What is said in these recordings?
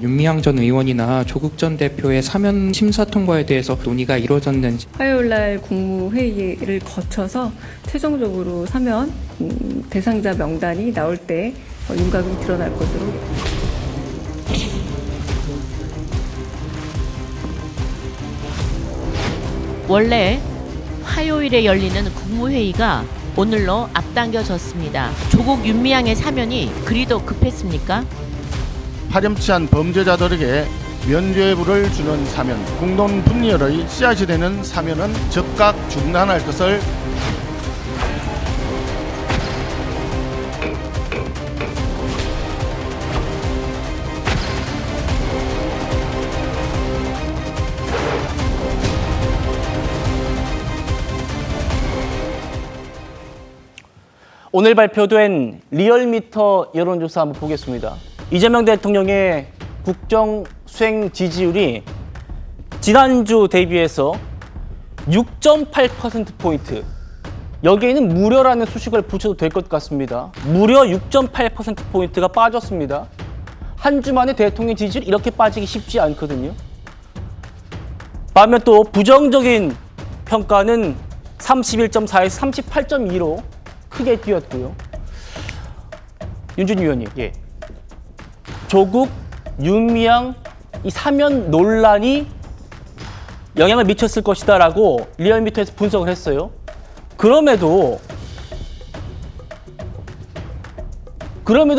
윤미향 전 의원이나 조국 전 대표의 사면 심사 통과에 대해서 논의가 이루어졌는지. 화요일날 국무회의를 거쳐서 최종적으로 사면 대상자 명단이 나올 때 윤곽이 드러날 것으로. 원래 화요일에 열리는 국무회의가 오늘로 앞당겨졌습니다. 조국 윤미향의 사면이 그리도 급했습니까? 파렴치한 범죄자들에게 면죄부를 주는 사면, 공동 분열의 씨앗이 되는 사면은 즉각 중단할 것을. 오늘 발표된 리얼미터 여론조사 한번 보겠습니다. 이재명 대통령의 국정 수행 지지율이 지난주 대비해서 6.8%포인트, 여기에는 무려라는 수식을 붙여도 될 것 같습니다. 무려 6.8%포인트가 빠졌습니다. 한 주 만에 대통령 지지율이 이렇게 빠지기 쉽지 않거든요. 반면 또 부정적인 평가는 31.4에서 38.2로 크게 뛰었고요. 윤준희 의원님, 조국, 윤미향 이 사면 논란이 영향을 미쳤을 것이다라고 리얼미터에서 분석을 했어요. 그럼에도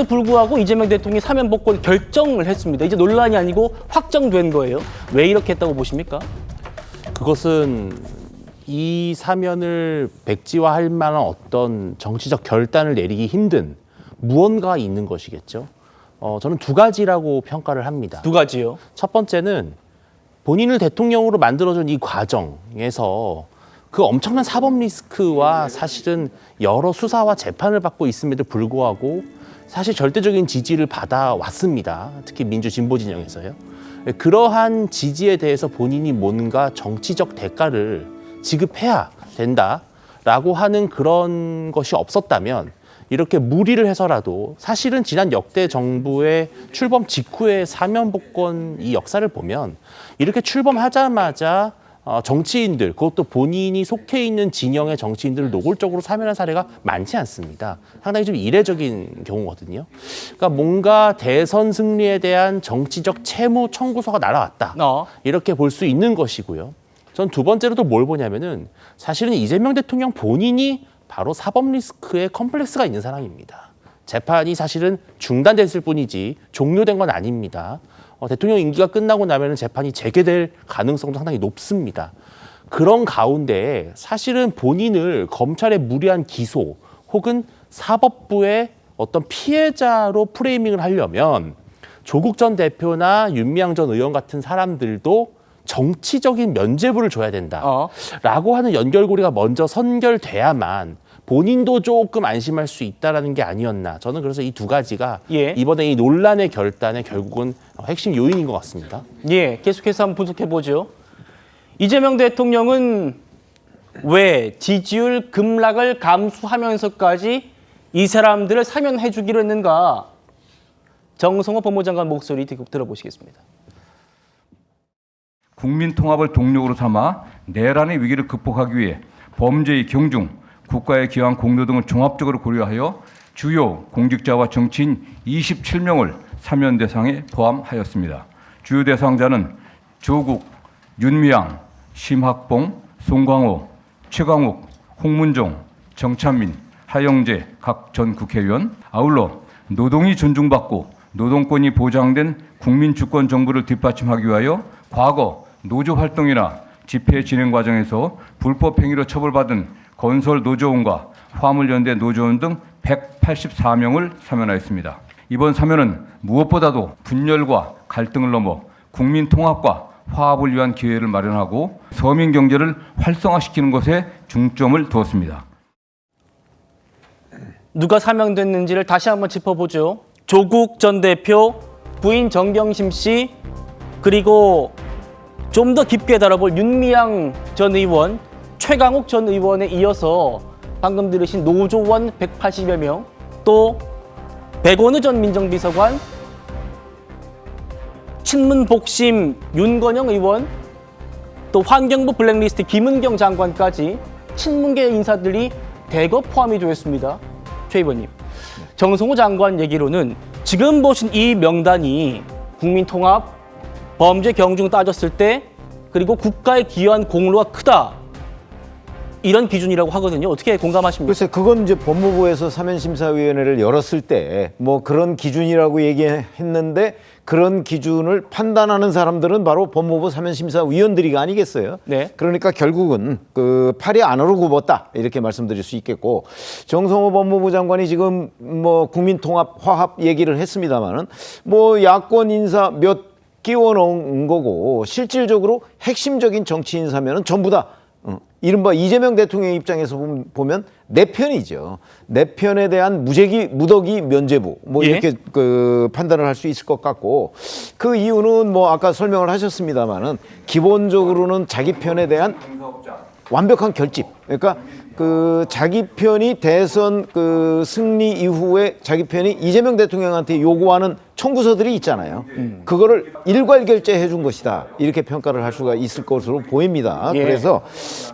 불구하고 이재명 대통령이 사면 복권 결정을 했습니다. 이제 논란이 아니고 확정된 거예요. 왜 이렇게 했다고 보십니까? 그것은 이 사면을 백지화할 만한 어떤 정치적 결단을 내리기 힘든 무언가가 있는 것이겠죠. 저는 두 가지라고 평가를 합니다. 두 가지요. 첫 번째는 본인을 대통령으로 만들어준 이 과정에서 그 엄청난 사법 리스크와 사실은 여러 수사와 재판을 받고 있음에도 불구하고 사실 절대적인 지지를 받아왔습니다. 특히 민주 진보 진영에서요. 그러한 지지에 대해서 본인이 뭔가 정치적 대가를 지급해야 된다라고 하는 그런 것이 없었다면 이렇게 무리를 해서라도 사실은 지난 역대 정부의 출범 직후의 사면 복권 이 역사를 보면 이렇게 출범하자마자 정치인들, 그것도 본인이 속해 있는 진영의 정치인들을 노골적으로 사면한 사례가 많지 않습니다. 상당히 좀 이례적인 경우거든요. 그러니까 뭔가 대선 승리에 대한 정치적 채무 청구서가 날아왔다. 이렇게 볼 수 있는 것이고요. 전 두 번째로 또 뭘 보냐면은 사실은 이재명 대통령 본인이 바로 사법 리스크에 컴플렉스가 있는 사람입니다. 재판이 사실은 중단됐을 뿐이지 종료된 건 아닙니다. 대통령 임기가 끝나고 나면 재판이 재개될 가능성도 상당히 높습니다. 그런 가운데 사실은 본인을 검찰의 무리한 기소 혹은 사법부의 어떤 피해자로 프레이밍을 하려면 조국 전 대표나 윤미향 전 의원 같은 사람들도 정치적인 면죄부를 줘야 된다라고 하는 연결고리가 먼저 선결돼야만 본인도 조금 안심할 수 있다라는 게 아니었나. 저는 그래서 이 두 가지가 이번에 이 논란의 결단의 결국은 핵심 요인인 것 같습니다. 계속해서 한번 분석해보죠. 이재명 대통령은 왜 지지율 급락을 감수하면서까지 이 사람들을 사면해주기로 했는가? 정성호 법무장관 목소리 들어보시겠습니다. 국민 통합을 동력으로 삼아 내란의 위기를 극복하기 위해 범죄의 경중, 국가에 기여한 공로 등을 종합적으로 고려하여 주요 공직자와 정치인 27명을 사면 대상에 포함하였습니다. 주요 대상자는 조국, 윤미향, 심학봉, 송광호, 최강욱, 홍문종, 정찬민, 하영재 각 전 국회의원, 아울러 노동이 존중받고 노동권이 보장된 국민주권 정부를 뒷받침하기 위하여 과거 노조 활동이나 집회 진행 과정에서 불법 행위로 처벌받은 건설 노조원과 화물연대 노조원 등 184명을 사면하였습니다. 이번 사면은 무엇보다도 분열과 갈등을 넘어 국민 통합과 화합을 위한 기회를 마련하고 서민 경제를 활성화시키는 것에 중점을 두었습니다. 누가 사면됐는지를 다시 한번 짚어보죠. 조국 전 대표, 부인 정경심 씨, 그리고 좀 더 깊게 다뤄볼 윤미향 전 의원, 최강욱 전 의원에 이어서 방금 들으신 노조원 180여 명, 또 백원우 전 민정비서관, 친문복심 윤건영 의원, 또 환경부 블랙리스트 김은경 장관까지 친문계 인사들이 대거 포함이 되었습니다. 최 의원님. 정성호 장관 얘기로는 지금 보신 이 명단이 국민통합, 범죄 경중 따졌을 때 그리고 국가에 기여한 공로가 크다. 이런 기준이라고 하거든요. 어떻게 공감하십니까? 글쎄, 그건 이제 법무부에서 사면심사위원회를 열었을 때 뭐 그런 기준이라고 얘기했는데 그런 기준을 판단하는 사람들은 바로 법무부 사면심사위원들이 아니겠어요? 네. 그러니까 결국은 그 팔이 안으로 굽었다 이렇게 말씀드릴 수 있겠고, 정성호 법무부 장관이 지금 뭐 국민통합 화합 얘기를 했습니다마는 뭐 야권 인사 몇 끼워 넣은 거고 실질적으로 핵심적인 정치 인사면은 전부 다 이른바 이재명 대통령 입장에서 보면 내 편이죠. 내 편에 대한 무더기 면죄부 뭐 예. 이렇게 그 판단을 할 수 있을 것 같고, 그 이유는 뭐 아까 설명을 하셨습니다마는 기본적으로는 자기 편에 대한 완벽한 결집. 그러니까 그 자기 편이 대선 그 승리 이후에 자기 편이 이재명 대통령한테 요구하는 청구서들이 있잖아요. 그거를 일괄결제해 준 것이다. 이렇게 평가를 할 수가 있을 것으로 보입니다. 예. 그래서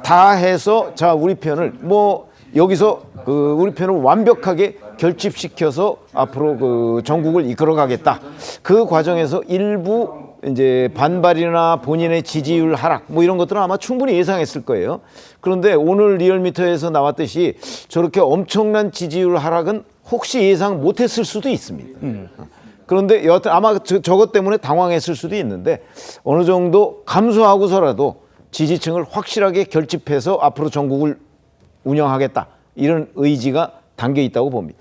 다 해서 자, 우리 편을 뭐 여기서 그 우리 편을 완벽하게 결집시켜서 앞으로 그 전국을 이끌어가겠다. 그 과정에서 일부 이제 반발이나 본인의 지지율 하락 뭐 이런 것들은 아마 충분히 예상했을 거예요. 그런데 오늘 리얼미터에서 나왔듯이 저렇게 엄청난 지지율 하락은 혹시 예상 못했을 수도 있습니다. 그런데 여하튼 아마 저것 때문에 당황했을 수도 있는데 어느 정도 감수하고서라도 지지층을 확실하게 결집해서 앞으로 전국을 운영하겠다, 이런 의지가 담겨 있다고 봅니다.